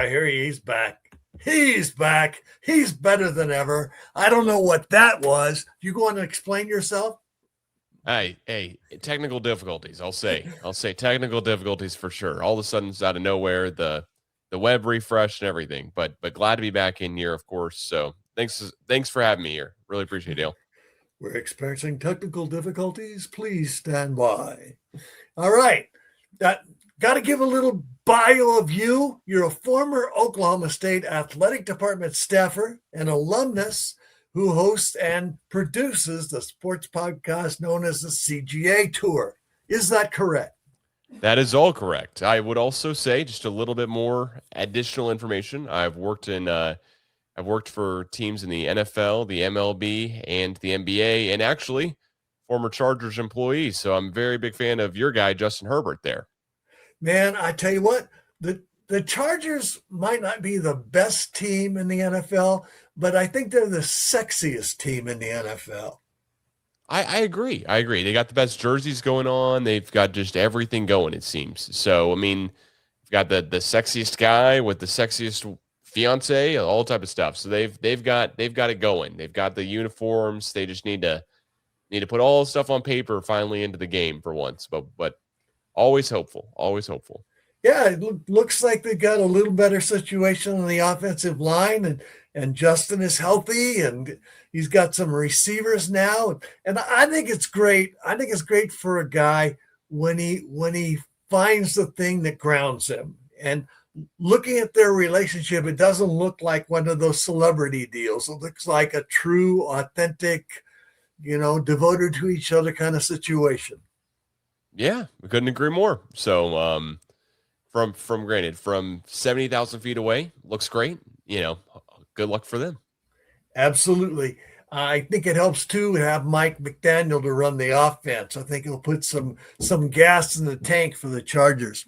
I hear he's back. He's back. He's better than ever. I don't know what that was. You going to explain yourself? Hey, technical difficulties. I'll say technical difficulties for sure. All of a sudden, it's out of nowhere. The web refreshed and everything. But glad to be back in here, of course. So thanks for having me here. Really appreciate it, Dale. We're experiencing technical difficulties. Please stand by. All right. Got to give a little bio of you. You're a former Oklahoma State Athletic Department staffer and alumnus who hosts and produces the sports podcast known as the CGA Tour. Is that correct? That is all correct. I would also say just a little bit more additional information. I've worked for teams in the NFL, the MLB, and the NBA, and actually former Chargers employees. So I'm a very big fan of your guy, Justin Herbert, there. Man, I tell you what, the Chargers might not be the best team in the NFL, but I think they're the sexiest team in the NFL. I agree. I agree. They got the best jerseys going on. They've got just everything going, it seems. So, I mean, you've got the sexiest guy with the sexiest fiance, all type of stuff. So they've got it going. They've got the uniforms. They just need to put all the stuff on paper finally into the game for once. But always hopeful. Always hopeful. Yeah, it looks like they got a little better situation on the offensive line, and Justin is healthy, and he's got some receivers now, and I think it's great. I think it's great for a guy when he finds the thing that grounds him. And looking at their relationship, it doesn't look like one of those celebrity deals. It looks like a true, authentic, devoted to each other kind of situation. Yeah, we couldn't agree more. So, from 70,000 feet away, looks great. Good luck for them. Absolutely. I think it helps too to have Mike McDaniel to run the offense. I think it'll put some gas in the tank for the Chargers.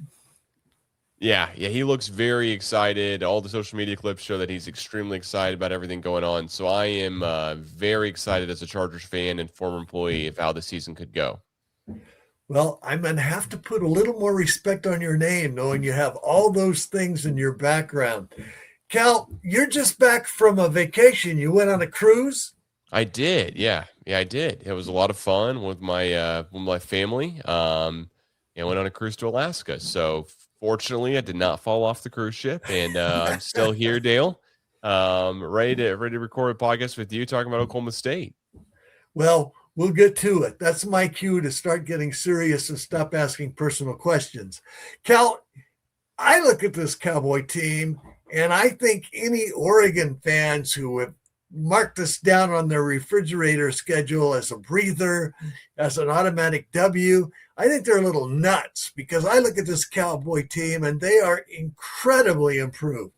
Yeah, he looks very excited. All the social media clips show that he's extremely excited about everything going on. So I am very excited as a Chargers fan and former employee of how the season could go. Well, I'm going to have to put a little more respect on your name, knowing you have all those things in your background. Cal, you're just back from a vacation. You went on a cruise? I did. Yeah, I did. It was a lot of fun with my family. I went on a cruise to Alaska. So fortunately, I did not fall off the cruise ship, and I'm still here, Dale. Ready to record a podcast with you talking about Oklahoma State. Well, we'll get to it. That's my cue to start getting serious and stop asking personal questions. Cal, I look at this Cowboy team, and I think any Oregon fans who have marked this down on their refrigerator schedule as a breather, as an automatic W, I think they're a little nuts, because I look at this Cowboy team and they are incredibly improved.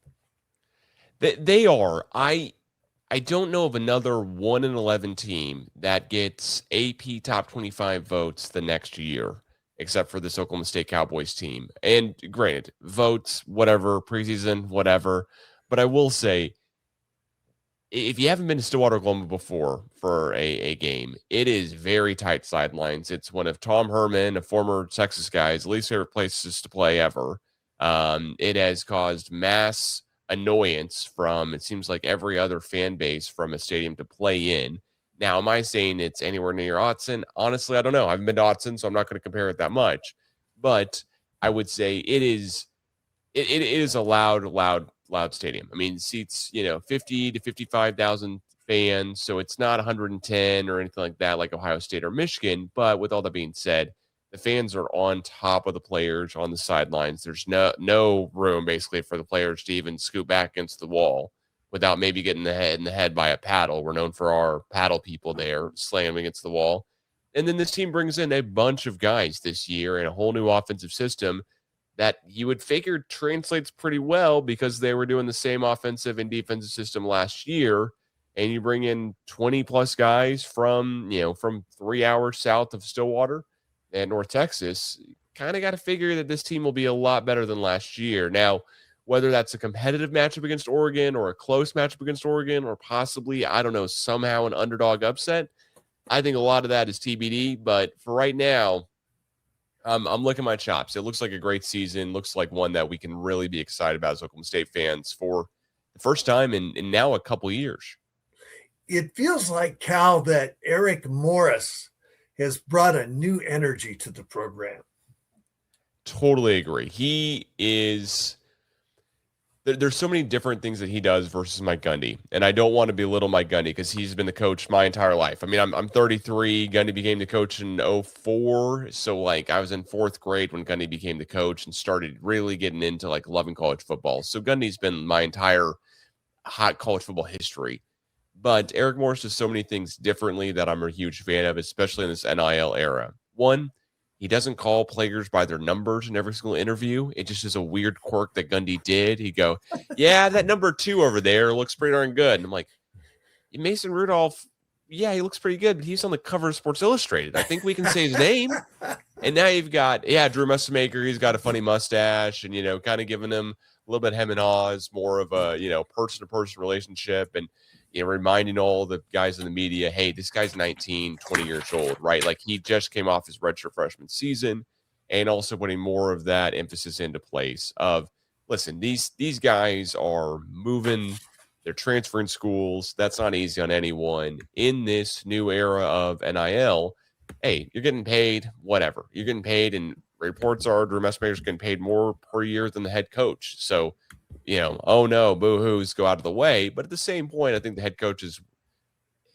They are. I don't know of another 1-11 team that gets AP top 25 votes the next year, except for this Oklahoma State Cowboys team. And granted, votes, whatever, preseason, whatever. But I will say, if you haven't been to Stillwater, Oklahoma before for a game, it is very tight sidelines. It's one of Tom Herman, a former Texas guy's least favorite places to play ever. It has caused mass annoyance from, it seems like, every other fan base from a stadium to play in. Now, am I saying it's anywhere near Autzen? Honestly, I don't know. I haven't been to Autzen, so I'm not going to compare it that much. But I would say it is a loud stadium. I mean, seats, 50 to 55,000 fans. So it's not 110 or anything like that, like Ohio State or Michigan. But with all that being said, the fans are on top of the players on the sidelines. There's no room basically for the players to even scoot back against the wall without maybe getting in the head by a paddle. We're known for our paddle people there slamming against the wall. And then this team brings in a bunch of guys this year and a whole new offensive system that you would figure translates pretty well because they were doing the same offensive and defensive system last year. And you bring in 20 plus guys from 3 hours south of Stillwater and North Texas. Kind of got to figure that this team will be a lot better than last year. Now, whether that's a competitive matchup against Oregon or a close matchup against Oregon or possibly, I don't know, somehow an underdog upset, I think a lot of that is TBD. But for right now, I'm licking my chops. It looks like a great season. Looks like one that we can really be excited about as Oklahoma State fans for the first time in now a couple years. It feels like, Cal, that Eric Morris has brought a new energy to the program. Totally agree. He is. There's so many different things that he does versus Mike Gundy, and I don't want to belittle Mike Gundy because he's been the coach my entire life. I mean, I'm 33. Gundy became the coach in '04, so like I was in fourth grade when Gundy became the coach and started really getting into like loving college football. So Gundy's been my entire hot college football history. But Eric Morris does so many things differently that I'm a huge fan of, especially in this NIL era. One, he doesn't call players by their numbers in every single interview. It just is a weird quirk that Gundy did. He'd go, yeah, that number 2 over there looks pretty darn good. And I'm like, Mason Rudolph, yeah, he looks pretty good, but he's on the cover of Sports Illustrated. I think we can say his name. And now you've got, Drew Mustamaker. He's got a funny mustache and, kind of giving him a little bit hem and haws, more of a, person-to-person relationship. And, reminding all the guys in the media, hey, this guy's 19, 20 years old, right? Like he just came off his redshirt freshman season, and also putting more of that emphasis into place of, listen, these guys are moving, they're transferring schools. That's not easy on anyone in this new era of NIL. Hey, you're getting paid, whatever. You're getting paid, and reports are Drew Messmaker's getting paid more per year than the head coach. So, oh no, boo-hoos, go out of the way. But at the same point, I think the head coach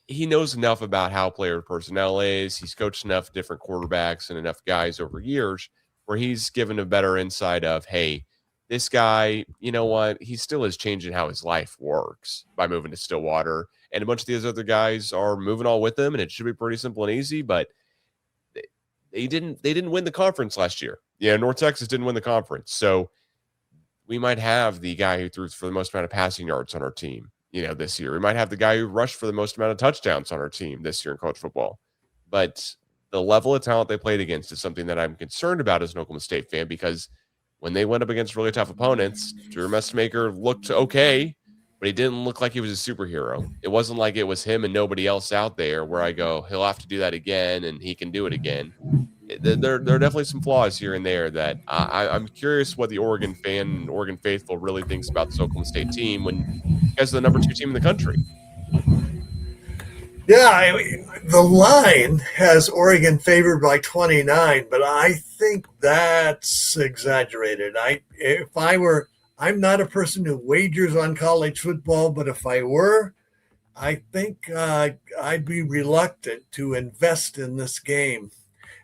he knows enough about how player personnel is. He's coached enough different quarterbacks and enough guys over years where he's given a better insight of, hey, this guy, you know what? He still is changing how his life works by moving to Stillwater. And a bunch of these other guys are moving all with him, and it should be pretty simple and easy, but they didn't win the conference last year. Yeah, North Texas didn't win the conference. So we might have the guy who threw for the most amount of passing yards on our team, this year. We might have the guy who rushed for the most amount of touchdowns on our team this year in college football. But the level of talent they played against is something that I'm concerned about as an Oklahoma State fan, because when they went up against really tough opponents, Drew Messmaker looked okay, but he didn't look like he was a superhero. It wasn't like it was him and nobody else out there where I go, he'll have to do that again and he can do it again. There are definitely some flaws here and there that I'm curious what the Oregon fan and Oregon faithful really thinks about this Oklahoma State team when you guys are the number 2 team in the country. Yeah, the line has Oregon favored by 29, but I think that's exaggerated. I'm not a person who wagers on college football, but if I were, I think I'd be reluctant to invest in this game.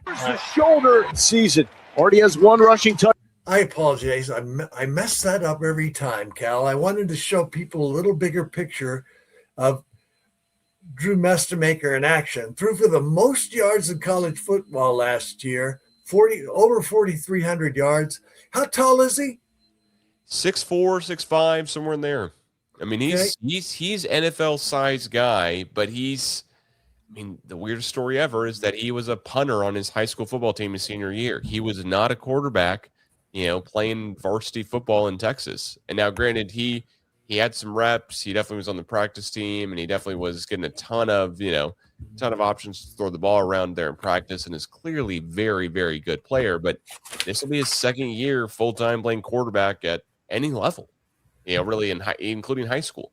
The shoulder season already has 1 rushing touchdown. I apologize. I mess that up every time, Cal. I wanted to show people a little bigger picture of Drew Mestamaker in action. Threw for the most yards in college football last year, over 4,300 yards. How tall is he? 6'4", 6'5", somewhere in there. I mean, he's NFL size guy, but the weirdest story ever is that he was a punter on his high school football team his senior year. He was not a quarterback, playing varsity football in Texas. And now, granted, he had some reps. He definitely was on the practice team, and he definitely was getting a ton of options to throw the ball around there in practice, and is clearly very, very good player. But this will be his second year full-time playing quarterback at any level, really including high school.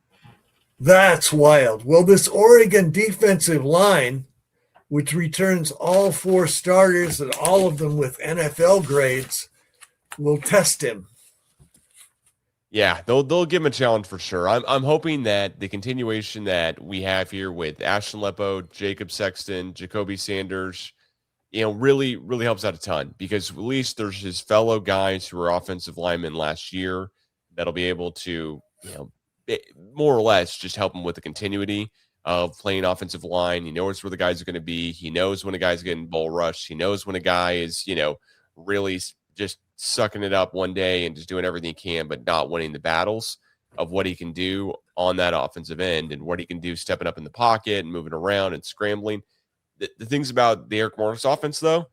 That's wild. Well, this Oregon defensive line, which returns all 4 starters and all of them with NFL grades, will test him. Yeah, they'll give him a challenge for sure. I'm hoping that the continuation that we have here with Ashton Lepo, Jacob Sexton, Jacoby Sanders, really, really helps out a ton, because at least there's his fellow guys who were offensive linemen last year that'll be able to, more or less just help him with the continuity of playing offensive line. He knows where the guys are going to be. He knows when a guy's getting bull rushed. He knows when a guy is, really just sucking it up one day and just doing everything he can, but not winning the battles of what he can do on that offensive end and what he can do stepping up in the pocket and moving around and scrambling. The things about the Eric Morris offense, though,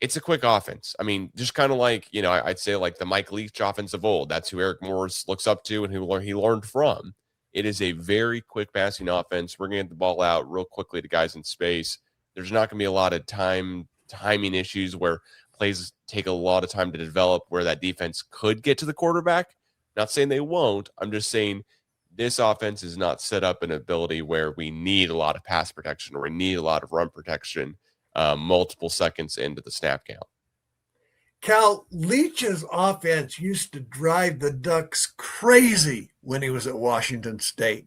it's a quick offense. I mean, just kind of like, I'd say like the Mike Leach offense of old. That's who Eric Morris looks up to and who he learned from. It is a very quick passing offense. We're going to get the ball out real quickly to guys in space. There's not going to be a lot of timing issues where plays take a lot of time to develop where that defense could get to the quarterback. Not saying they won't. I'm just saying this offense is not set up an ability where we need a lot of pass protection or we need a lot of run protection multiple seconds into the snap count. Cal, Leach's offense used to drive the Ducks crazy when he was at Washington State.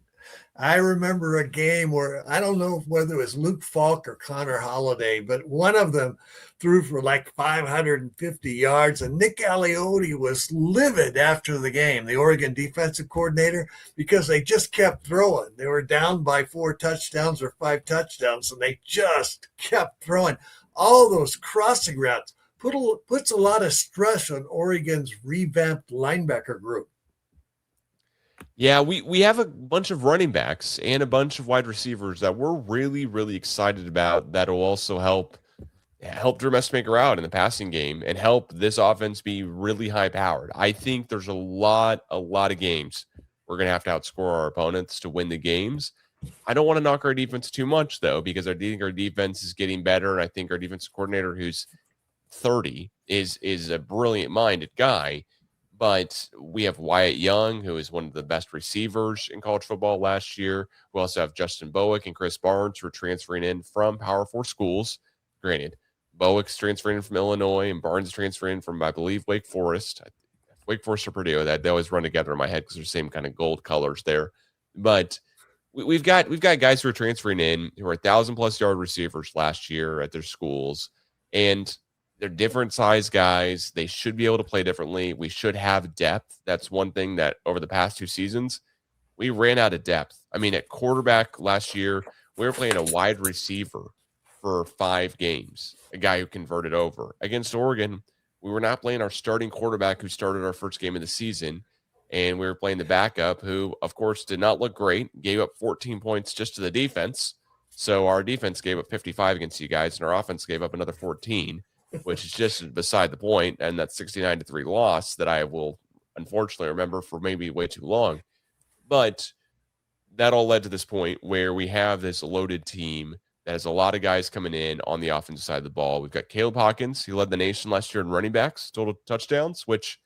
I remember a game where I don't know whether it was Luke Falk or Connor Holiday, but one of them threw for like 550 yards, and Nick Aliotti was livid after the game, the Oregon defensive coordinator, because they just kept throwing. They were down by 4 touchdowns or 5 touchdowns, and they just kept throwing. All those crossing routes puts a lot of stress on Oregon's revamped linebacker group. Yeah, we have a bunch of running backs and a bunch of wide receivers that we're really, really excited about that will also help Drew Messmaker out in the passing game and help this offense be really high powered. I think there's a lot of games we're going to have to outscore our opponents to win the games. I don't want to knock our defense too much, though, because I think our defense is getting better, and I think our defensive coordinator, who's 30, is a brilliant-minded guy. But we have Wyatt Young, who is one of the best receivers in college football last year. We also have Justin Bowick and Chris Barnes, who are transferring in from Power 4 schools. Granted, Bowick's transferring in from Illinois, and Barnes is transferring from, I believe, Wake Forest. Wake Forest or Purdue. That they always run together in my head because they're the same kind of gold colors there. But we've got guys who are transferring in who are 1,000+ yard receivers last year at their schools, and they're different size guys. They should be able to play differently. We should have depth. That's one thing that over the past 2 seasons, we ran out of depth. I mean, at quarterback last year, we were playing a wide receiver for 5 games, a guy who converted over. Against Oregon, we were not playing our starting quarterback who started our first game of the season, and we were playing the backup who, of course, did not look great, gave up 14 points just to the defense. So our defense gave up 55 against you guys, and our offense gave up another 14. Which is just beside the point, and that 69-3 loss that I will unfortunately remember for maybe way too long. But that all led to this point where we have this loaded team that has a lot of guys coming in on the offensive side of the ball. We've got Caleb Hawkins. He led the nation last year in running backs, total touchdowns, which,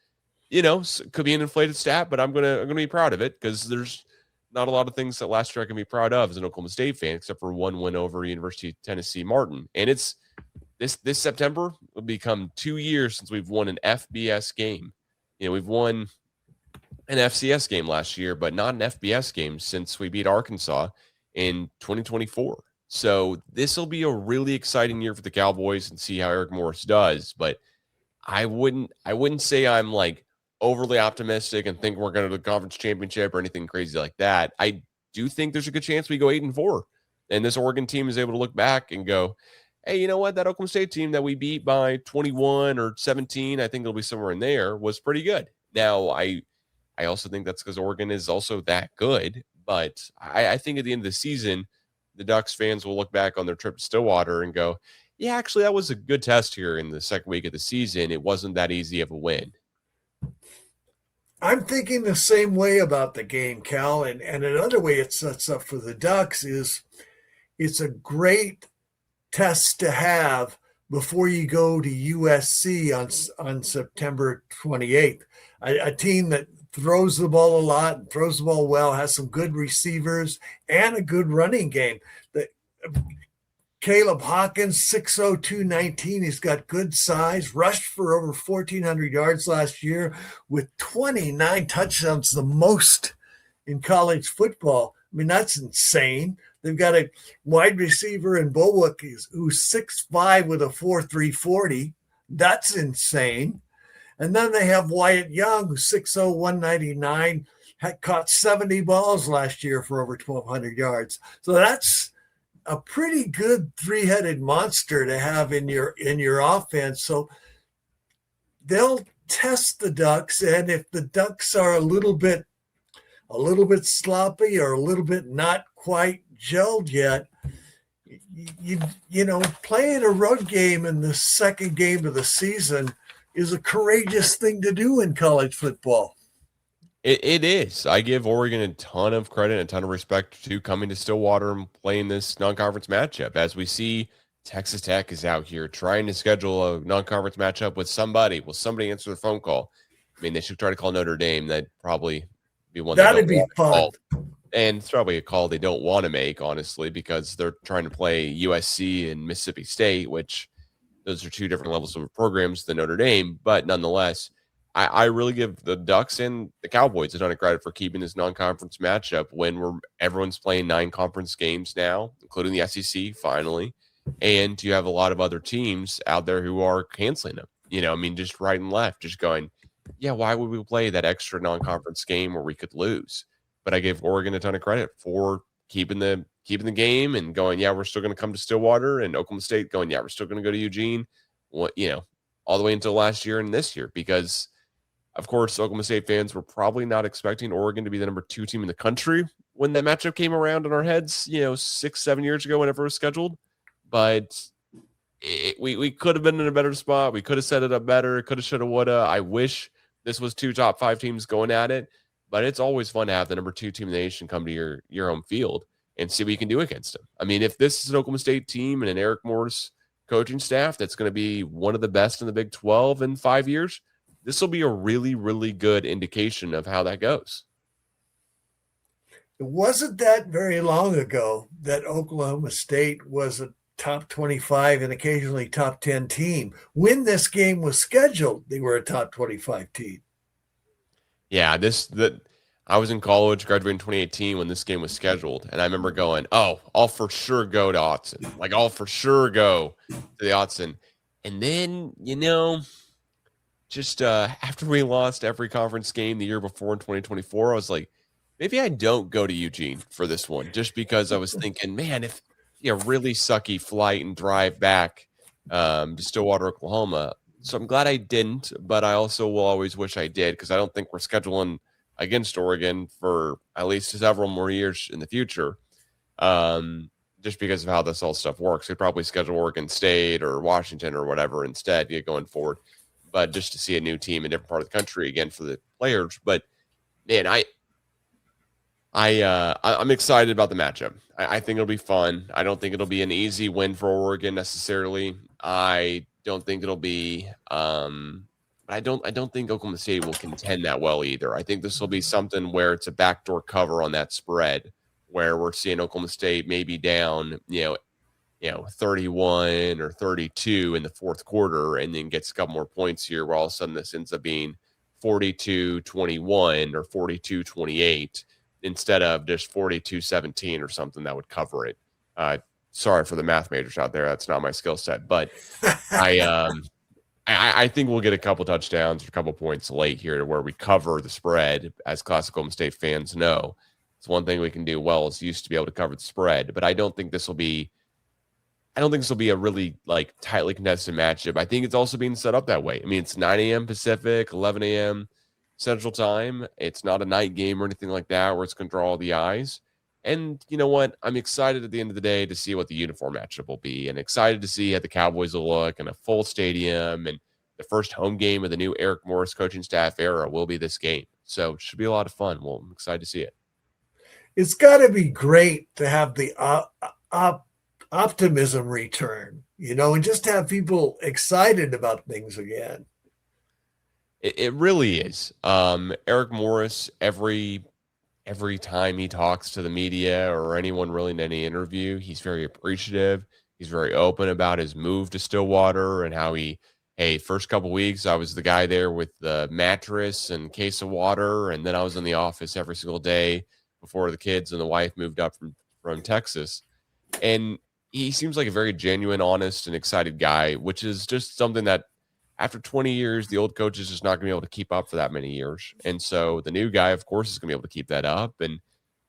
could be an inflated stat, but I'm gonna be proud of it because there's not a lot of things that last year I can be proud of as an Oklahoma State fan, except for one win over University of Tennessee Martin. And it's This September will become 2 years since we've won an FBS game. We've won an FCS game last year, but not an FBS game since we beat Arkansas in 2024. So this will be a really exciting year for the Cowboys and see how Eric Morris does. But I wouldn't say I'm like overly optimistic and think we're going to the conference championship or anything crazy like that. I do think there's a good chance we go 8-4, and this Oregon team is able to look back and go, hey, you know what? That Oklahoma State team that we beat by 21 or 17, I think it'll be somewhere in there, was pretty good. Now, I also think that's because Oregon is also that good. But I think at the end of the season, the Ducks fans will look back on their trip to Stillwater and go, yeah, actually, that was a good test here in the second week of the season. It wasn't that easy of a win. I'm thinking the same way about the game, Cal. And another way it sets up for the Ducks is it's a great test to have before you go to USC on September 28th. A team that throws the ball a lot and throws the ball well, has some good receivers and a good running game. Caleb Hawkins, 6'0", 219. He's got good size, rushed for over 1,400 yards last year with 29 touchdowns, the most in college football. I mean, that's insane. They've got a wide receiver in Bowick who's 6'5" with a 4.3 40. That's insane. And then they have Wyatt Young, who's 6'0", 199, had caught 70 balls last year for over 1,200 yards. So that's a pretty good 3-headed monster to have in your offense. So they'll test the Ducks, and if the Ducks are a little bit sloppy or a little bit not quite gelled yet, playing a road game in the second game of the season is a courageous thing to do in college football. It is. I give Oregon a ton of credit and a ton of respect to coming to Stillwater and playing this non-conference matchup. As we see Texas Tech is out here trying to schedule a non-conference matchup with somebody. Will somebody answer the phone call? I mean, they should try to call Notre Dame. That'd probably be one they don't That'd be want to fun. call. And it's probably a call they don't want to make, honestly, because they're trying to play USC and Mississippi State, which those are two different levels of programs than Notre Dame. But nonetheless, I really give the Ducks and the Cowboys a ton of credit for keeping this non-conference matchup when everyone's playing 9 conference games now, including the SEC finally. And you have a lot of other teams out there who are canceling them. I mean, just right and left, just going, yeah, why would we play that extra non-conference game where we could lose? But I gave Oregon a ton of credit for keeping the game and going, yeah, we're still going to come to Stillwater, and Oklahoma State going, yeah, we're still going to go to Eugene. All the way until last year and this year, because of course, Oklahoma State fans were probably not expecting Oregon to be the number 2 team in the country when that matchup came around in our heads, 6-7 years ago, whenever it was scheduled. But we could have been in a better spot. We could have set it up better. Could have, should have, would have. I wish this was 2 top 5 teams going at it, but it's always fun to have the number 2 team in the nation come to your home field and see what you can do against them. I mean, if this is an Oklahoma State team and an Eric Morris coaching staff that's going to be one of the best in the Big 12 in 5 years, this will be a really, really good indication of how that goes. It wasn't that very long ago that Oklahoma State was a top 25 and occasionally top 10 team. When this game was scheduled, they were a top 25 team. Yeah, I was in college, graduated in 2018 when this game was scheduled, and I remember going, "Oh, I'll for sure go to Autzen. Like, I'll for sure go to the Autzen." And then, just after we lost every conference game the year before in 2024, I was like, maybe I don't go to Eugene for this one, just because I was thinking, man, if really sucky flight and drive back to Stillwater, Oklahoma. So I'm glad I didn't, but I also will always wish I did, because I don't think we're scheduling against Oregon for at least several more years in the future, just because of how this all stuff works. We'd probably schedule Oregon State or Washington or whatever instead going forward. But just to see a new team in a different part of the country again for the players. But man, I'm excited about the matchup. I think it'll be fun. I don't think it'll be an easy win for Oregon necessarily. I don't think it'll be. I don't think Oklahoma State will contend that well either. I think this will be something where it's a backdoor cover on that spread, where we're seeing Oklahoma State maybe down, 31 or 32 in the fourth quarter, and then gets a couple more points here, where all of a sudden this ends up being 42-21 or 42-28 instead of just 42-17 or something that would cover it. Sorry for the math majors out there. That's not my skill set, but I think we'll get a couple touchdowns or a couple points late here to where we cover the spread. As classic Oklahoma State fans know, it's one thing we can do well is used to be able to cover the spread, but I don't think this will be a really tightly contested matchup. I think it's also being set up that way. I mean, it's 9 a.m. Pacific, 11 a.m. Central Time. It's not a night game or anything like that where it's going to draw all the eyes. And you know what? I'm excited at the end of the day to see what the uniform matchup will be, and excited to see how the Cowboys will look in a full stadium. And the first home game of the new Eric Morris coaching staff era will be this game. So it should be a lot of fun. Well, I'm excited to see it. It's got to be great to have the optimism return, and just have people excited about things again. It really is. Eric Morris, every time he talks to the media or anyone really in any interview, he's very appreciative. He's very open about his move to Stillwater and how first couple weeks, I was the guy there with the mattress and case of water. And then I was in the office every single day before the kids and the wife moved up from Texas. And he seems like a very genuine, honest, and excited guy, which is just something that after 20 years, the old coach is just not going to be able to keep up for that many years. And so the new guy, of course, is going to be able to keep that up. And,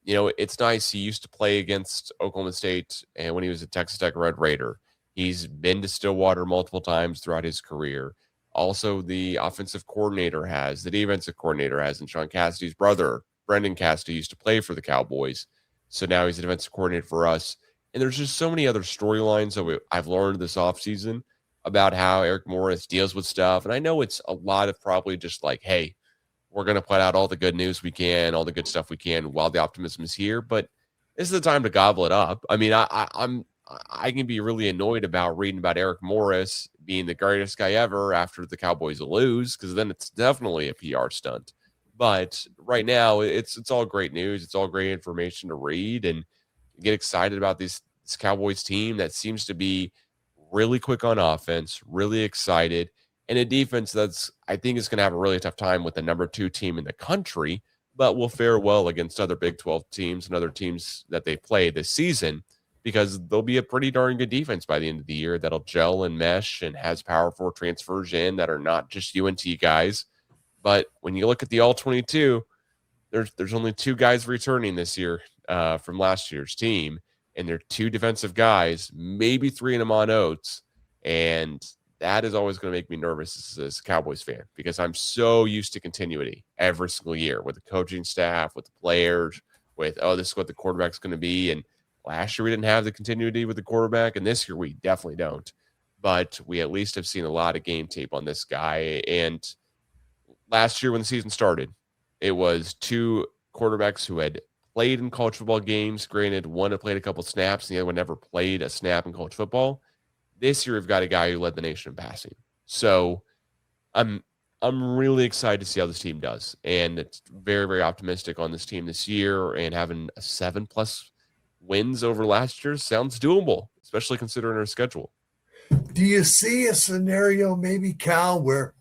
it's nice. He used to play against Oklahoma State, and when he was a Texas Tech Red Raider, he's been to Stillwater multiple times throughout his career. Also, the offensive coordinator the defensive coordinator has, and Sean Cassidy's brother, Brendan Cassidy, used to play for the Cowboys. So now he's a defensive coordinator for us. And there's just so many other storylines that I've learned this offseason about how Eric Morris deals with stuff. And I know it's a lot of probably just hey, we're going to put out all the good news we can, all the good stuff we can while the optimism is here. But this is the time to gobble it up. I mean, I can be really annoyed about reading about Eric Morris being the greatest guy ever after the Cowboys lose, because then it's definitely a PR stunt. But right now, it's all great news. It's all great information to read and get excited about this Cowboys team that seems to be really quick on offense, really excited, and a defense that's I think is going to have a really tough time with the number 2 team in the country, but will fare well against other Big 12 teams and other teams that they play this season, because they'll be a pretty darn good defense by the end of the year that'll gel and mesh and has powerful transfers in that are not just UNT guys. But when you look at the all 22, there's only 2 guys returning this year from last year's team, and they're 2 defensive guys, maybe 3 in them on Oates, and that is always going to make me nervous as a Cowboys fan, because I'm so used to continuity every single year with the coaching staff, with the players, with this is what the quarterback's going to be. And last year we didn't have the continuity with the quarterback, and this year we definitely don't. But we at least have seen a lot of game tape on this guy. And last year when the season started, it was 2 quarterbacks who had played in college football games. Granted, one had played a couple snaps, and the other one never played a snap in college football. This year, we've got a guy who led the nation in passing. So I'm really excited to see how this team does. And it's very, very optimistic on this team this year, and having a 7+ wins over last year sounds doable, especially considering our schedule. Do you see a scenario, maybe, Cal, where,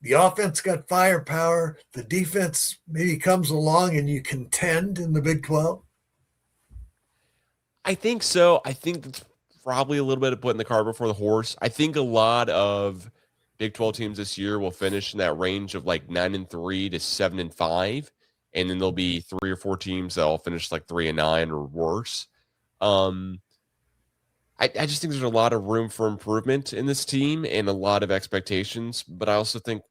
the offense got firepower, the defense maybe comes along and you contend in the Big 12? I think so. I think that's probably a little bit of putting the cart before the horse. I think a lot of Big 12 teams this year will finish in that range of like 9-3 to 7-5. And then there'll be 3 or 4 teams that'll finish like 3-9 or worse. I just think there's a lot of room for improvement in this team and a lot of expectations, but I also think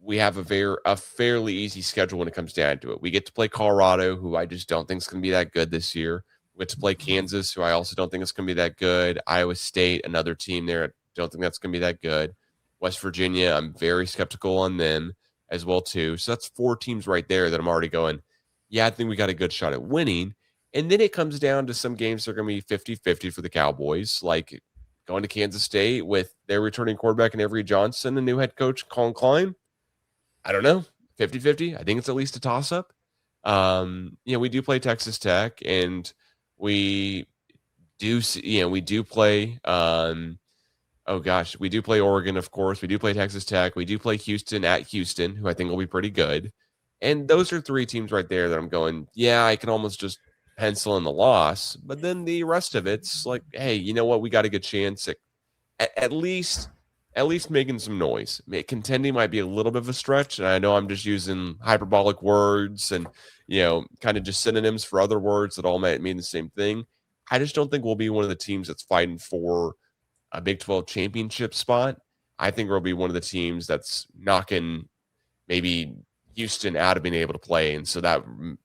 we have a fairly easy schedule when it comes down to it. We get to play Colorado, who I just don't think is going to be that good this year. We get to play Kansas, who I also don't think is going to be that good. Iowa State, another team there, I don't think that's going to be that good. West Virginia, I'm very skeptical on them as well too. So that's 4 teams right there that I'm already going, yeah, I think we got a good shot at winning. And then it comes down to some games that are going to be 50-50 for the Cowboys, like going to Kansas State with their returning quarterback and Avery Johnson and new head coach Colin Klein. I don't know, 50-50. I think it's at least a toss-up. We do play Texas Tech, and we do play we do play Oregon, of course. We do play Texas Tech. We do play Houston at Houston, who I think will be pretty good. And those are 3 teams right there that I'm going, yeah, I can almost just pencil in the loss. But then the rest of it's like, hey, you know what? We got a good chance at least making some noise. Contending might be a little bit of a stretch, and I know I'm just using hyperbolic words and, kind of just synonyms for other words that all might mean the same thing. I just don't think we'll be one of the teams that's fighting for a Big 12 championship spot. I think we'll be one of the teams that's knocking maybe Houston out of being able to play, and so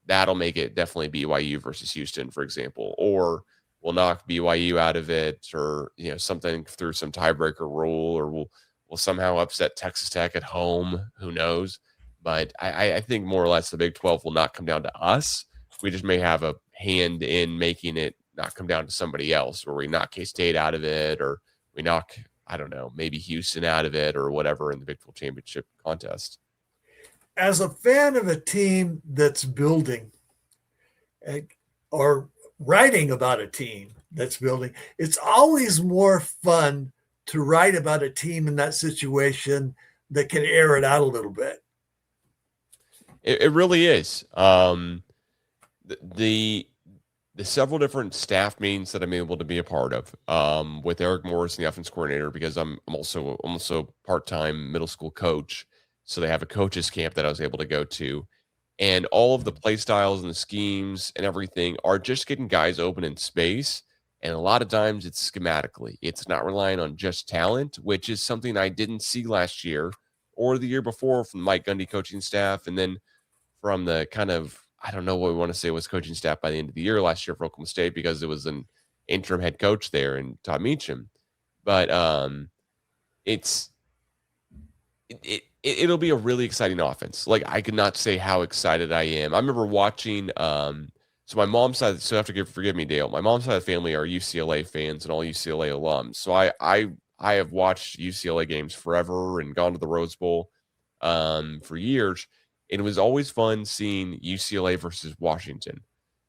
that'll make it definitely BYU versus Houston, for example, or we'll knock BYU out of it, or something through some tiebreaker rule, or we'll somehow upset Texas Tech at home. Who knows? But I think more or less the Big 12 will not come down to us. We just may have a hand in making it not come down to somebody else, where we knock K-State out of it, or we knock, I don't know, maybe Houston out of it, or whatever in the Big 12 championship contest. As a fan of a team that's building, or writing about a team that's building, it's always more fun to write about a team in that situation that can air it out a little bit. It really is. The several different staff meetings that I'm able to be a part of with Eric Morris, the offense coordinator, because I'm also part-time middle school coach. So they have a coaches camp that I was able to go to. And all of the play styles and the schemes and everything are just getting guys open in space. And a lot of times it's schematically. It's not relying on just talent, which is something I didn't see last year or the year before from Mike Gundy coaching staff. And then from the kind of, I don't know what we want to say was coaching staff by the end of the year last year for Oklahoma State, because it was an interim head coach there and Todd Meacham. But it'll be a really exciting offense. Like, I could not say how excited I am. I remember watching So my mom's side, so you have to forgive me, Dale. My mom's side of the family are UCLA fans and all UCLA alums. So I have watched UCLA games forever and gone to the Rose Bowl for years. And it was always fun seeing UCLA versus Washington,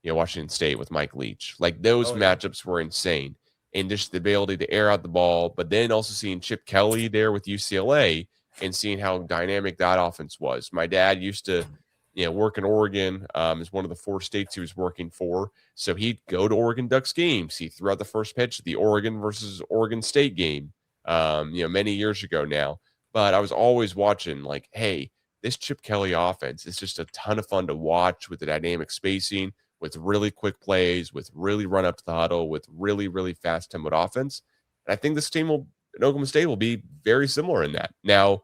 Washington State with Mike Leach. Like those matchups were insane. And just the ability to air out the ball, but then also seeing Chip Kelly there with UCLA and seeing how dynamic that offense was. My dad used to work in Oregon, is one of the 4 states he was working for. So he'd go to Oregon Ducks games. He threw out the first pitch of the Oregon versus Oregon State game, many years ago now. But I was always watching like, hey, this Chip Kelly offense is just a ton of fun to watch with the dynamic spacing, with really quick plays, with really run up to the huddle, with really, really fast tempoed offense. And I think this team in Oklahoma State will be very similar in that. Now,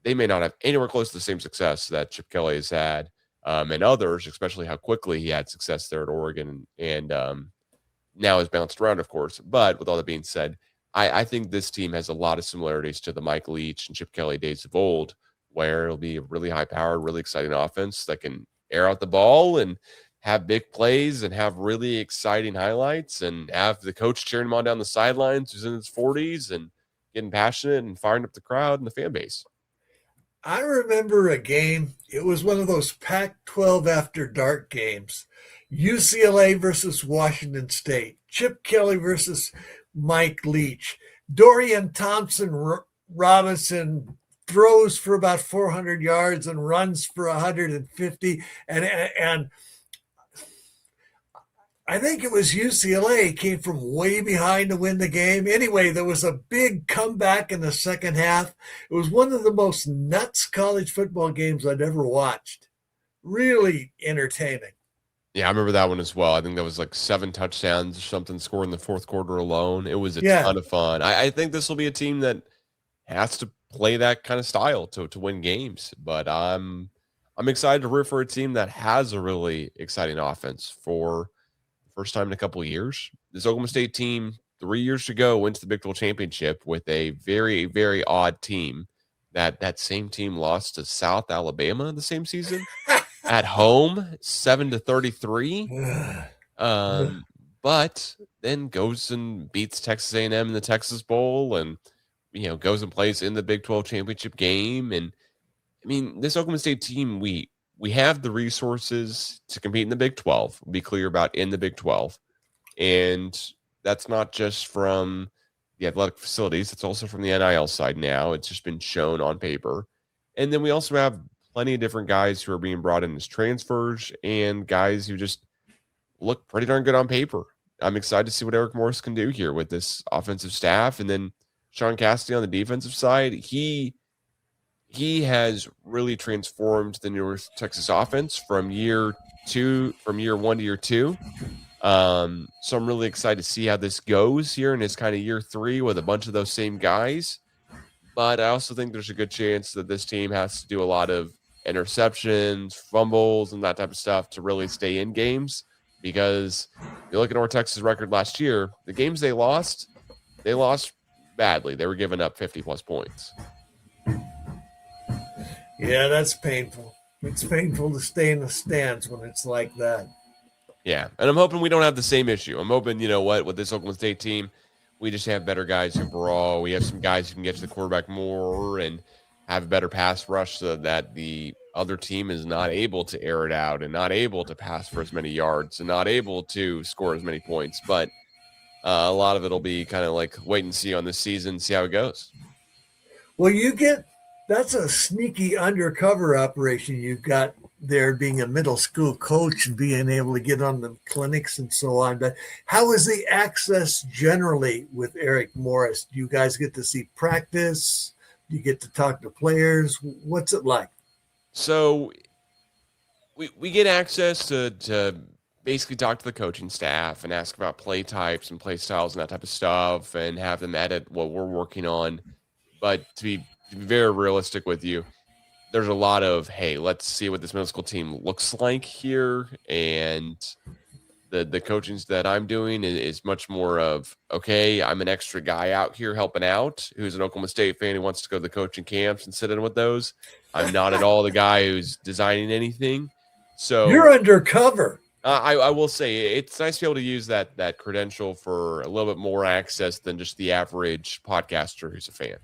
they may not have anywhere close to the same success that Chip Kelly has had, and others, especially how quickly he had success there at Oregon and now has bounced around, of course. But with all that being said, I think this team has a lot of similarities to the Mike Leach and Chip Kelly days of old, where it'll be a really high-powered, really exciting offense that can air out the ball and have big plays and have really exciting highlights and have the coach cheering him on down the sidelines who's in his 40s and getting passionate and firing up the crowd and the fan base. I remember a game. It was one of those Pac-12 after dark games. UCLA versus Washington State. Chip Kelly versus Mike Leach. Dorian Thompson Robinson throws for about 400 yards and runs for 150. And I think it was UCLA came from way behind to win the game. Anyway, there was a big comeback in the second half. It was one of the most nuts college football games I'd ever watched. Really entertaining. Yeah, I remember that one as well. I think that was like 7 touchdowns or something scored in the fourth quarter alone. It was a ton of fun. I think this will be a team that has to play that kind of style to win games. But I'm excited to root for a team that has a really exciting offense for first time in a couple of years. This Oklahoma State team 3 years ago went to the Big 12 championship with a very, very odd team. That same team lost to South Alabama the same season at home, 7-33. But then goes and beats Texas A&M in the Texas Bowl, and goes and plays in the Big 12 championship game. And I mean, this Oklahoma State team, we have the resources to compete in the Big 12. We'll be clear about in the Big 12. And that's not just from the athletic facilities. It's also from the NIL side now. It's just been shown on paper. And then we also have plenty of different guys who are being brought in as transfers and guys who just look pretty darn good on paper. I'm excited to see what Eric Morris can do here with this offensive staff. And then Sean Cassidy on the defensive side, he has really transformed the North Texas offense from year 1 to year 2. So I'm really excited to see how this goes here in his kind of year 3 with a bunch of those same guys. But I also think there's a good chance that this team has to do a lot of interceptions, fumbles, and that type of stuff to really stay in games. Because you look at North Texas' record last year, the games they lost badly. They were giving up 50-plus points. Yeah, that's painful. It's painful to stay in the stands when it's like that. Yeah, and I'm hoping we don't have the same issue. I'm hoping, with this Oklahoma State team, we just have better guys overall. We have some guys who can get to the quarterback more and have a better pass rush so that the other team is not able to air it out and not able to pass for as many yards and not able to score as many points. But a lot of it will be kind of like wait and see on this season, see how it goes. Well, that's a sneaky undercover operation you've got there, being a middle school coach and being able to get on the clinics and so on. But how is the access generally with Eric Morris? Do you guys get to see practice? Do you get to talk to players? What's it like? So we get access to basically talk to the coaching staff and ask about play types and play styles and that type of stuff and have them edit what we're working on. But to be very realistic with you, there's a lot of, hey, let's see what this middle school team looks like here. And the coachings that I'm doing is much more of, okay, I'm an extra guy out here helping out who's an Oklahoma State fan who wants to go to the coaching camps and sit in with those. I'm not at all the guy who's designing anything. So you're undercover. I will say it's nice to be able to use that credential for a little bit more access than just the average podcaster who's a fan.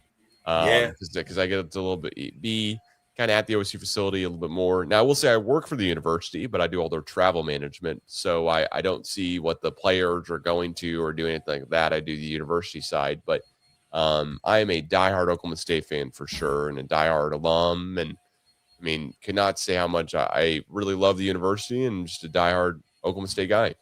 Yeah. Because I get to a little bit be kind of at the OSU facility a little bit more. Now I will say I work for the university, but I do all their travel management, so I don't see what the players are going to or doing anything like that. I do the university side, but I am a diehard Oklahoma State fan for sure, and a diehard alum, and I mean, cannot say how much I really love the university and just a diehard Oklahoma State guy.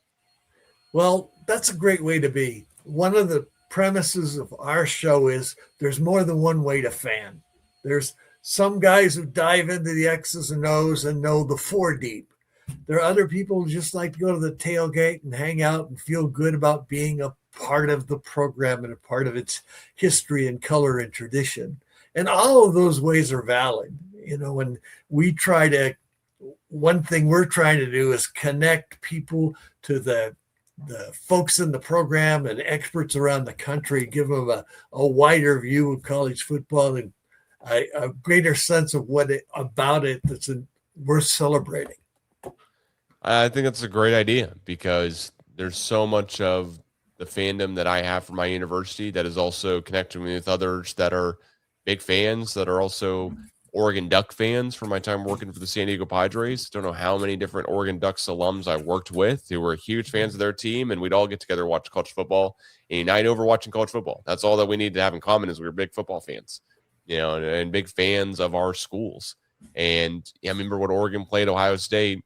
Well, that's a great way to be. One of the premises of our show is there's more than one way to fan. There's some guys who dive into the X's and O's and know the four deep. There are other people who just like to go to the tailgate and hang out and feel good about being a part of the program and a part of its history and color and tradition. And all of those ways are valid. When we try to, one thing we're trying to do is connect people to the folks in the program and experts around the country, give them a wider view of college football and a greater sense of about it that's worth celebrating. I think that's a great idea because there's so much of the fandom that I have for my university that is also connecting me with others that are big fans that are also Oregon Duck fans from my time working for the San Diego Padres. Don't know how many different Oregon Ducks alums I worked with who were huge fans of their team, and we'd all get together and watch college football and unite over watching college football. That's all that we need to have in common is we were big football fans, and big fans of our schools. And I remember when Oregon played Ohio State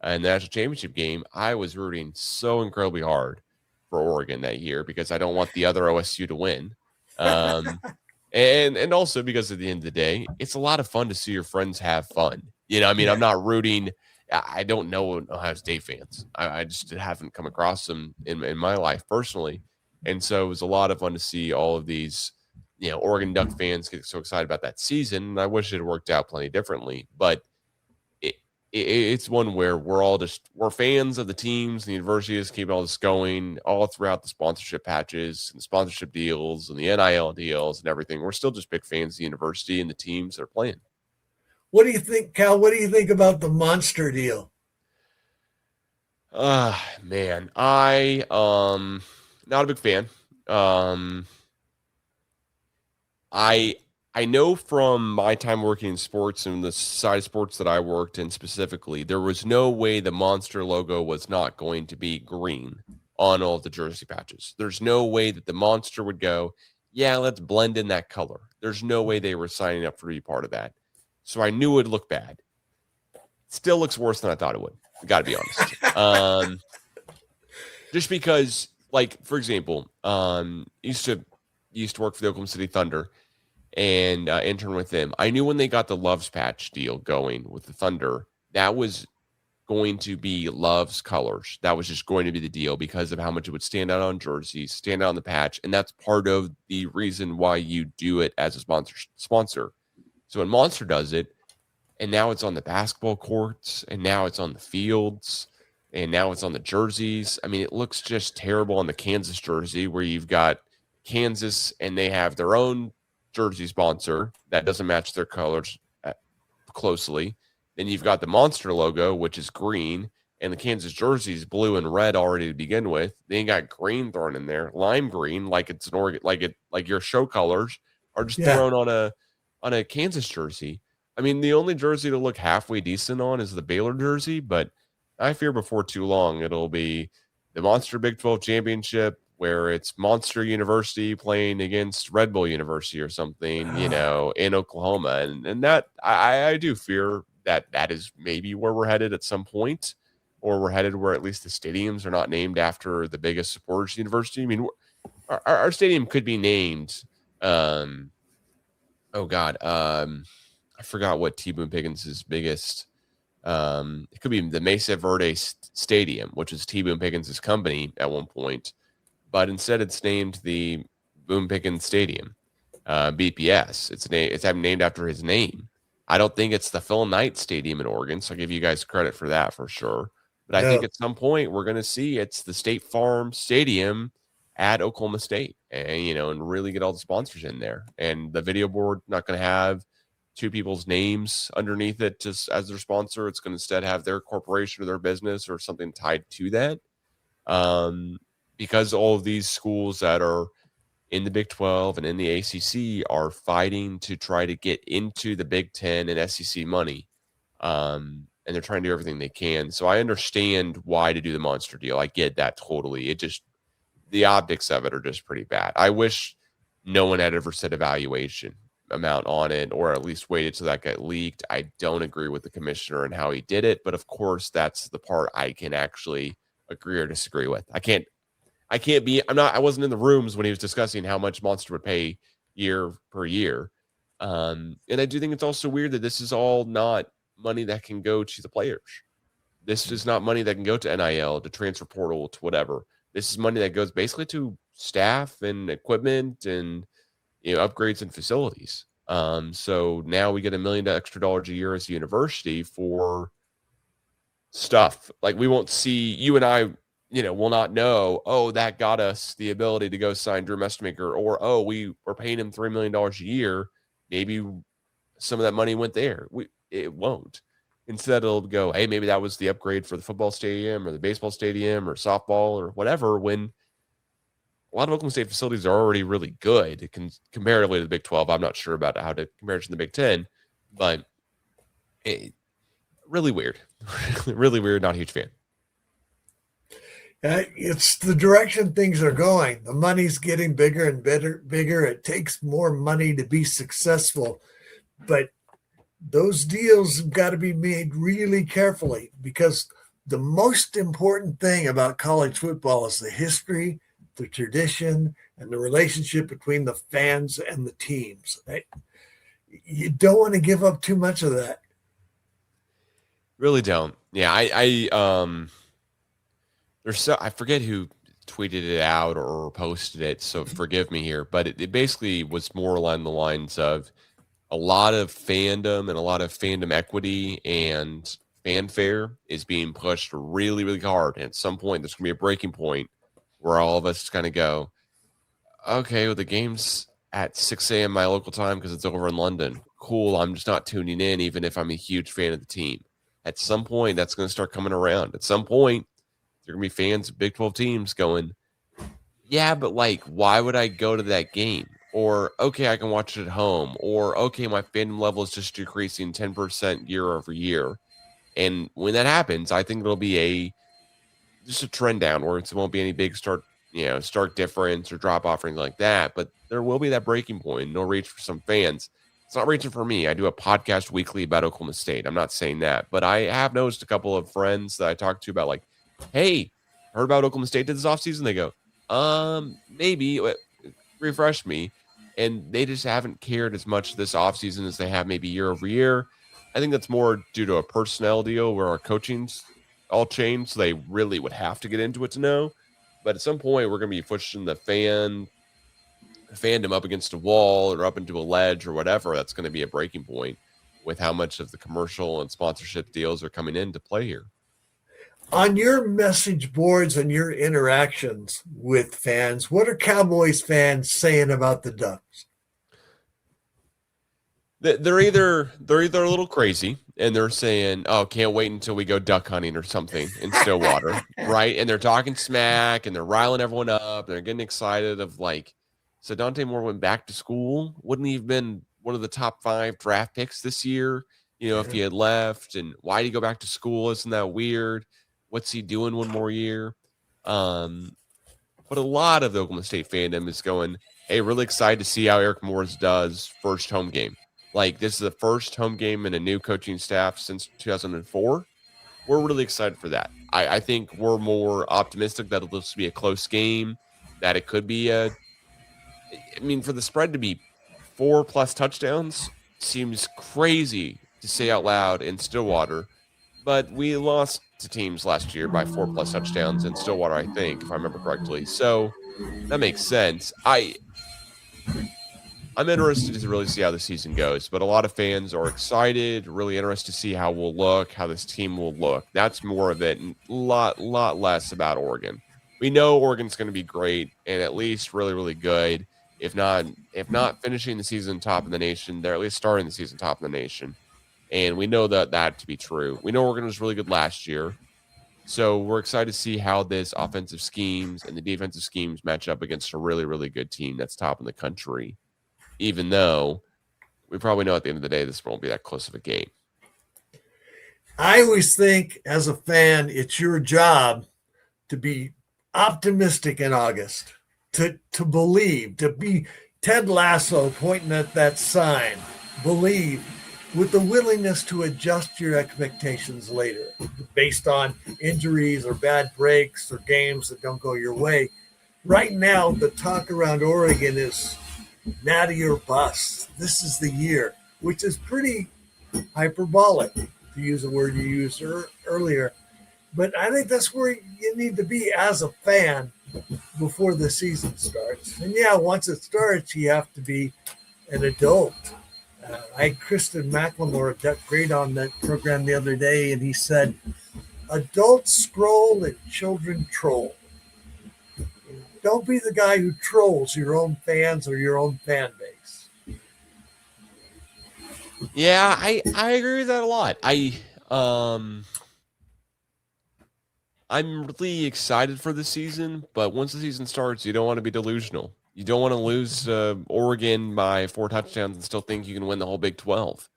in the national championship game, I was rooting so incredibly hard for Oregon that year because I don't want the other OSU to win. And also because at the end of the day, it's a lot of fun to see your friends have fun. I'm not rooting. I don't know Ohio State fans. I just haven't come across them in my life personally. And so it was a lot of fun to see all of these, Oregon Duck fans get so excited about that season. And I wish it had worked out plenty differently. But it's one where we're fans of the teams, the university is keeping all this going all throughout the sponsorship patches and sponsorship deals and the NIL deals and everything. We're still just big fans of the university and the teams that are playing. What do you think, Cal? What do you think about the Monster deal? Man, I not a big fan. I know from my time working in sports and the side of sports that I worked in specifically, there was no way the Monster logo was not going to be green on all of the jersey patches. There's no way that the Monster would go, yeah, let's blend in that color. There's no way they were signing up for to be part of that. So I knew it would look bad. Still looks worse than I thought it would. Got to be honest. Just because, like, for example, used to work for the Oklahoma City Thunder and intern with them. I knew when they got the Love's patch deal going with the Thunder, that was going to be Love's colors. That was just going to be the deal because of how much it would stand out on jerseys, stand out on the patch. And that's part of the reason why you do it as a sponsor. So when Monster does it, and now it's on the basketball courts, and now it's on the fields, and now it's on the jerseys. I mean, it looks just terrible on the Kansas jersey where you've got Kansas and they have their own jersey sponsor that doesn't match their colors closely. Then you've got the Monster logo, which is green, and the Kansas jersey is blue and red already to begin with. Then you got green thrown in there, lime green, like it's an Oregon, like your show colors are just thrown on a Kansas jersey. I mean, the only jersey to look halfway decent on is the Baylor jersey, but I fear before too long it'll be the Monster Big 12 Championship, where it's Monster University playing against Red Bull University or something, in Oklahoma. And that I do fear that is maybe where we're headed at some point, or we're headed where at least the stadiums are not named after the biggest supporters of the university. I mean, our stadium could be named, I forgot what Boone Pickens' biggest, it could be the Mesa Verde Stadium, which is Boone Pickens' company at one point. But instead, it's named the Boone Pickens Stadium, BPS. It's named after his name. I don't think it's the Phil Knight Stadium in Oregon, so I'll give you guys credit for that for sure. But I think at some point we're going to see it's the State Farm Stadium at Oklahoma State, and and really get all the sponsors in there. And the video board not going to have two people's names underneath it just as their sponsor. It's going to instead have their corporation or their business or something tied to that. Because all of these schools that are in the Big 12 and in the ACC are fighting to try to get into the Big 10 and SEC money. And they're trying to do everything they can. So I understand why to do the monster deal. I get that totally. It just, the optics of it are just pretty bad. I wish no one had ever said evaluation amount on it, or at least waited till that got leaked. I don't agree with the commissioner and how he did it, but of course that's the part I can actually agree or disagree with. I wasn't in the rooms when he was discussing how much Monster would pay year per year. And I do think it's also weird that this is all not money that can go to the players. This is not money that can go to NIL, to transfer portal, to whatever. This is money that goes basically to staff and equipment and upgrades and facilities. So now we get $1 million extra a year as a university for stuff. Like, we won't see, you and I, will not know, oh, that got us the ability to go sign Drew Mestemaker, or, oh, we were paying him $3 million a year. Maybe some of that money went there. It won't. Instead, it'll go, hey, maybe that was the upgrade for the football stadium or the baseball stadium or softball or whatever, when a lot of Oklahoma State facilities are already really good comparatively to the Big 12. I'm not sure about how to compare it to the Big 10, but really weird. Really weird. Not a huge fan. It's the direction things are going. The money's getting bigger and bigger. It takes more money to be successful, but those deals have got to be made really carefully, because the most important thing about college football is the history, the tradition, and the relationship between the fans and the teams. Right? You don't want to give up too much of that. Really don't. Yeah, I forget who tweeted it out or posted it, so forgive me here, but it basically was more along the lines of a lot of fandom and a lot of fandom equity and fanfare is being pushed really, really hard. And at some point, there's going to be a breaking point where all of us kind of go, okay, well, the game's at 6 a.m. my local time because it's over in London. Cool, I'm just not tuning in, even if I'm a huge fan of the team. At some point, that's going to start coming around. At some point, there are going to be fans of Big 12 teams going, yeah, but like, why would I go to that game? Or, okay, I can watch it at home. Or, okay, my fandom level is just decreasing 10% year over year. And when that happens, I think it'll be just a trend downwards. It won't be any big stark difference or drop off or anything like that. But there will be that breaking point. No reach for some fans. It's not reaching for me. I do a podcast weekly about Oklahoma State. I'm not saying that. But I have noticed a couple of friends that I talked to about, like, hey, heard about Oklahoma State did this offseason? They go, maybe, refresh me. And they just haven't cared as much this offseason as they have maybe year over year. I think that's more due to a personnel deal where our coaching's all changed, so they really would have to get into it to know. But at some point, we're going to be pushing the fandom up against a wall or up into a ledge or whatever. That's going to be a breaking point with how much of the commercial and sponsorship deals are coming into play here. On your message boards and your interactions with fans, what are Cowboys fans saying about the Ducks? They're either a little crazy and they're saying, oh, can't wait until we go duck hunting or something in Stillwater, right? And they're talking smack and they're riling everyone up. They're getting excited of, like, so Dante Moore went back to school. Wouldn't he have been one of the top 5 draft picks this year, if he had left? And why did he go back to school? Isn't that weird? What's he doing one more year? But a lot of the Oklahoma State fandom is going, hey, really excited to see how Eric Morris does first home game. Like, this is the first home game in a new coaching staff since 2004. We're really excited for that. I think we're more optimistic that it'll just be a close game, that it could be for the spread to be 4+ touchdowns seems crazy to say out loud in Stillwater. But we lost to teams last year by 4+ touchdowns in Stillwater, I think, if I remember correctly. So that makes sense. I'm interested to really see how the season goes, but a lot of fans are excited, really interested to see how we'll look, how this team will look. That's more of it, and a lot less about Oregon. We know Oregon's going to be great and at least really, really good. If not finishing the season top of the nation, they're at least starting the season top of the nation. And we know that to be true. We know Oregon was really good last year. So we're excited to see how this offensive schemes and the defensive schemes match up against a really, really good team that's top in the country, even though we probably know at the end of the day this won't be that close of a game. I always think as a fan, it's your job to be optimistic in August, to believe, to be Ted Lasso pointing at that sign, believe, with the willingness to adjust your expectations later based on injuries or bad breaks or games that don't go your way. Right now, the talk around Oregon is natty or bust. This is the year, which is pretty hyperbolic, to use a word you used earlier. But I think that's where you need to be as a fan before the season starts. And yeah, once it starts, you have to be an adult. I had Kristen McLemore great on that program the other day, and he said, adults scroll and children troll. Don't be the guy who trolls your own fans or your own fan base. Yeah, I agree with that a lot. I'm really excited for the season, but once the season starts, you don't want to be delusional. You don't want to lose Oregon by 4 touchdowns and still think you can win the whole Big 12,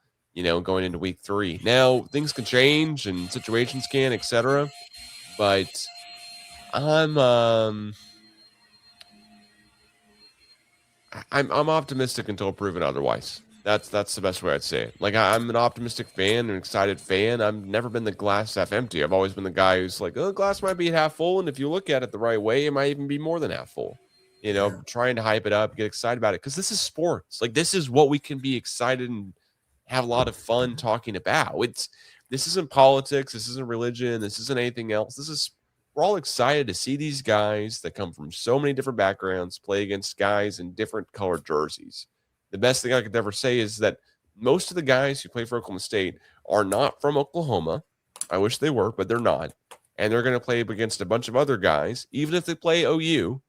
going into week 3. Now, things can change and situations can, etc. But I'm optimistic until proven otherwise. That's the best way I'd say it. Like, I'm an optimistic fan, an excited fan. I've never been the glass half empty. I've always been the guy who's like, oh, glass might be half full, and if you look at it the right way, it might even be more than half full. Trying to hype it up, get excited about it, because this is sports. Like, this is what we can be excited and have a lot of fun talking about. This isn't politics. This isn't religion. This isn't anything else. We're all excited to see these guys that come from so many different backgrounds play against guys in different colored jerseys. The best thing I could ever say is that most of the guys who play for Oklahoma State are not from Oklahoma. I wish they were, but they're not. And they're going to play against a bunch of other guys, even if they play OU,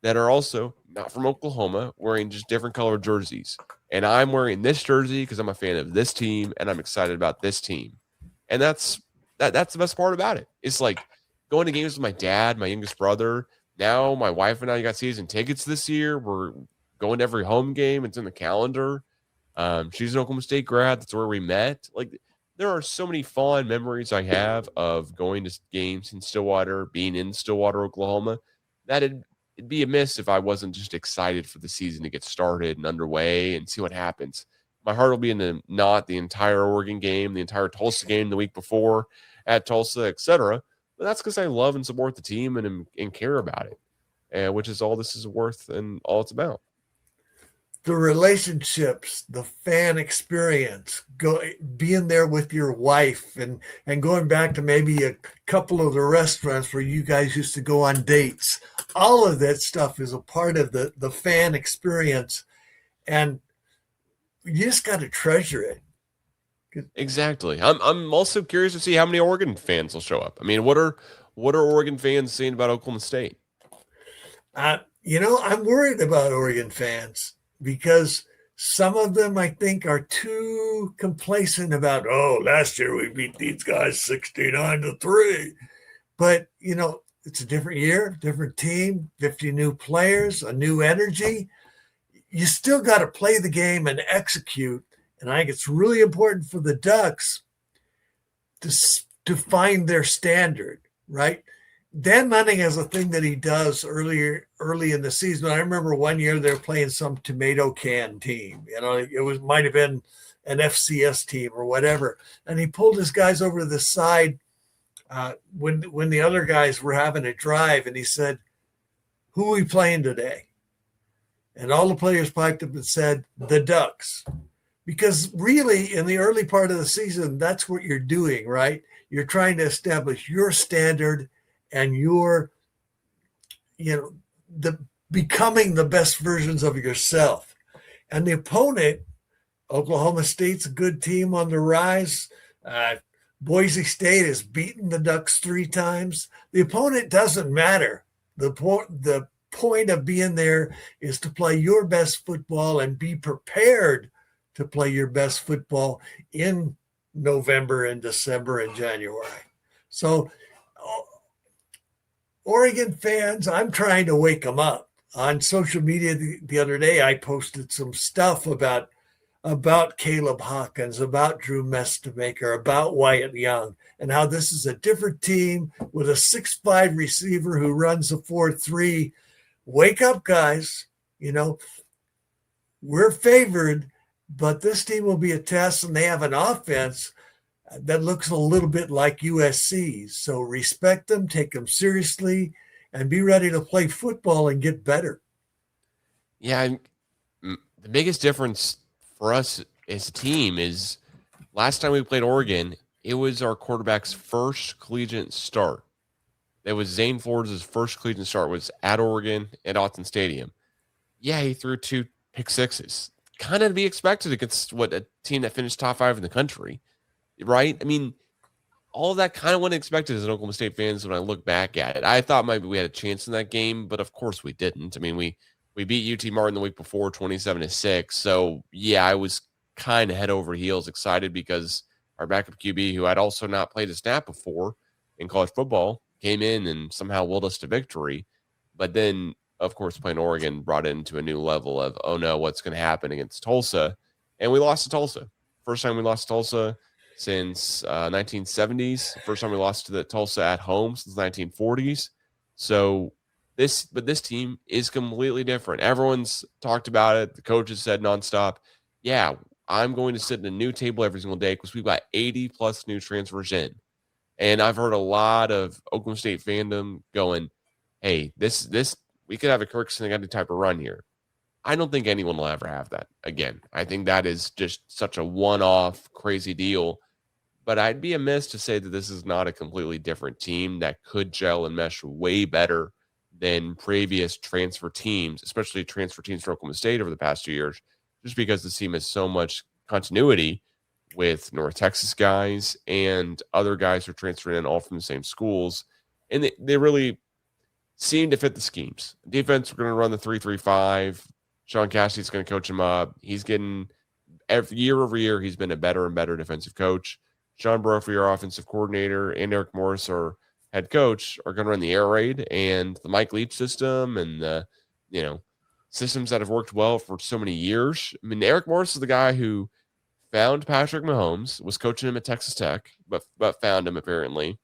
that are also not from Oklahoma, wearing just different colored jerseys. And I'm wearing this jersey because I'm a fan of this team, and I'm excited about this team. And that's the best part about it. It's like going to games with my dad, my youngest brother. Now my wife and I got season tickets this year. We're going to every home game. It's in the calendar. She's an Oklahoma State grad. That's where we met. Like, there are so many fond memories I have of going to games in Stillwater, being in Stillwater, Oklahoma, that it'd be amiss if I wasn't just excited for the season to get started and underway and see what happens. My heart will be in not the entire Oregon game, the entire Tulsa game the week before at Tulsa, etc. But that's because I love and support the team and care about it, which is all this is worth and all it's about. The relationships, the fan experience, being there with your wife and going back to maybe a couple of the restaurants where you guys used to go on dates. All of that stuff is a part of the fan experience, and you just got to treasure it. Exactly. I'm also curious to see how many Oregon fans will show up. I mean, what are Oregon fans saying about Oklahoma State? I'm worried about Oregon fans, because some of them, I think, are too complacent about, last year we beat these guys 69-3. But, it's a different year, different team, 50 new players, a new energy. You still got to play the game and execute. And I think it's really important for the Ducks to find their standard, right? Dan Manning has a thing that he does early in the season. I remember one year they were playing some tomato can team. It might have been an FCS team or whatever. And he pulled his guys over to the side when the other guys were having a drive, and he said, "Who are we playing today?" And all the players piped up and said, "The Ducks." Because really, in the early part of the season, that's what you're doing, right? You're trying to establish your standard and you're, becoming the best versions of yourself. And the opponent, Oklahoma State's a good team on the rise. Boise State has beaten the Ducks 3 times. The opponent doesn't matter. The point of being there is to play your best football and be prepared to play your best football in November and December and January. So, Oregon fans, I'm trying to wake them up. On social media the other day, I posted some stuff about Caleb Hawkins, about Drew Mestemaker, about Wyatt Young, and how this is a different team with a 6'5" receiver who runs a 4.3. Wake up, guys. We're favored, but this team will be a test, and they have an offense that looks a little bit like USC's. So respect them, take them seriously, and be ready to play football and get better. Yeah, the biggest difference for us as a team is last time we played Oregon, it was our quarterback's first collegiate start. That was Zane Flores' first collegiate start was at Oregon at Autzen Stadium. Yeah, he threw 2 pick sixes. Kind of to be expected against a team that finished top 5 in the country, right? I mean, all of that kind of wasn't expected as an Oklahoma State fans when I look back at it. I thought maybe we had a chance in that game, but of course we didn't. I mean, we beat UT Martin the week before 27-6. So, yeah, I was kind of head over heels excited because our backup QB, who I'd also not played a snap before in college football, came in and somehow willed us to victory. But then, of course, playing Oregon brought it into a new level of, oh, no, what's going to happen against Tulsa? And we lost to Tulsa. First time we lost to Tulsa since 1970s. First time we lost to the Tulsa at home since 1940s. So this team is completely different. Everyone's talked about it. The coaches said nonstop, yeah, I'm going to sit at a new table every single day because we've got 80 plus new transfers in. And I've heard a lot of Oklahoma State fandom going, hey, this we could have a Kirk Cincinnati type of run here. I don't think anyone will ever have that again. I think that is just such a one-off crazy deal. But I'd be amiss to say that this is not a completely different team that could gel and mesh way better than previous transfer teams, especially transfer teams for Oklahoma State over the past 2 years, just because the team has so much continuity with North Texas guys and other guys who are transferring in all from the same schools. And they really seem to fit the schemes. Defense, we're going to run the 3-3-5. Sean Cassidy's going to coach him up. He's getting year over year, he's been a better and better defensive coach. Sean Brophy, our offensive coordinator, and Eric Morris, our head coach, are going to run the air raid and the Mike Leach system and the, systems that have worked well for so many years. I mean, Eric Morris is the guy who found Patrick Mahomes, was coaching him at Texas Tech, but found him apparently.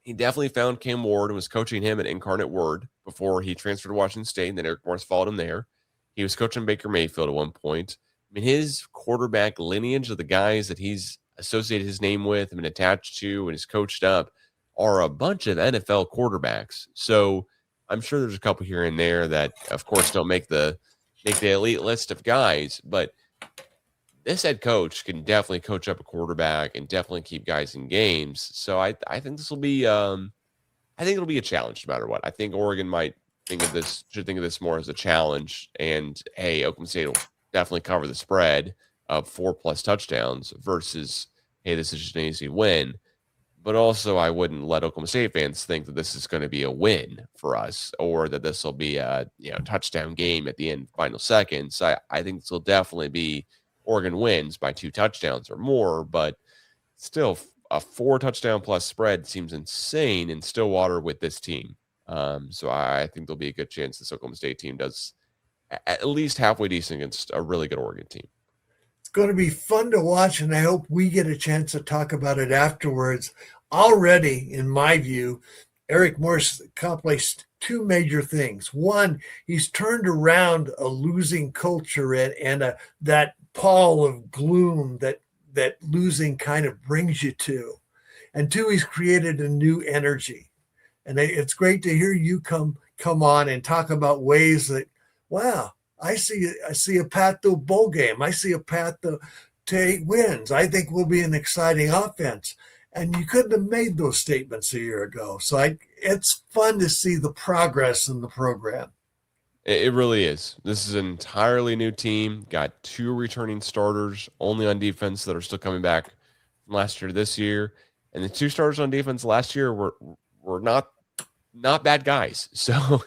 He definitely found Cam Ward and was coaching him at Incarnate Word before he transferred to Washington State, and then Eric Morris followed him there. He was coaching Baker Mayfield at one point. I mean, his quarterback lineage of the guys that he's associated his name with and been attached to and is coached up are a bunch of NFL quarterbacks. So I'm sure there's a couple here and there that, of course, don't make the elite list of guys, but this head coach can definitely coach up a quarterback and definitely keep guys in games. So I think this will be I think it'll be a challenge no matter what. I think Oregon should think of this more as a challenge. And hey, Oklahoma State will definitely cover the spread of 4+ touchdowns versus, hey, this is just an easy win. But also, I wouldn't let Oklahoma State fans think that this is going to be a win for us or that this will be a touchdown game at the end, final seconds. I think this will definitely be Oregon wins by 2 touchdowns or more, but still a 4 touchdown plus spread seems insane in Stillwater with this team. So I think there'll be a good chance this Oklahoma State team does at least halfway decent against a really good Oregon team. It's going to be fun to watch, and I hope we get a chance to talk about it afterwards. Already, in my view, Eric Morris accomplished 2 major things. One, he's turned around a losing culture and that pall of gloom that losing kind of brings you to. And 2, he's created a new energy. And it's great to hear you come on and talk about ways that, wow, I see a path to a bowl game. I see a path to 8 wins. I think we'll be an exciting offense. And you couldn't have made those statements a year ago. So it's fun to see the progress in the program. It really is. This is an entirely new team. Got 2 returning starters only on defense that are still coming back from last year to this year. And the 2 starters on defense last year were not bad guys. So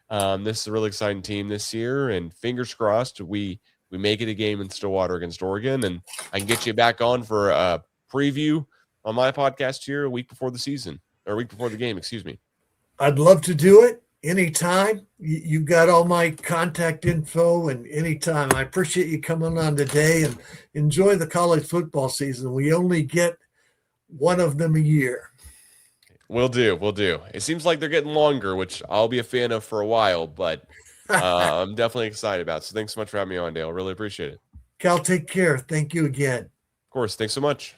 This is a really exciting team this year, and fingers crossed we make it a game in Stillwater against Oregon, and I can get you back on for a preview on my podcast here a week before the season, or a week before the game, excuse me. I'd love to do it anytime. You've got all my contact info, and anytime. I appreciate you coming on today, and enjoy the college football season. We only get one of them a year. We'll do. It seems like they're getting longer, which I'll be a fan of for a while, but I'm definitely excited about it. So thanks so much for having me on, Dale. Really appreciate it. Cal, take care. Thank you again. Of course. Thanks so much.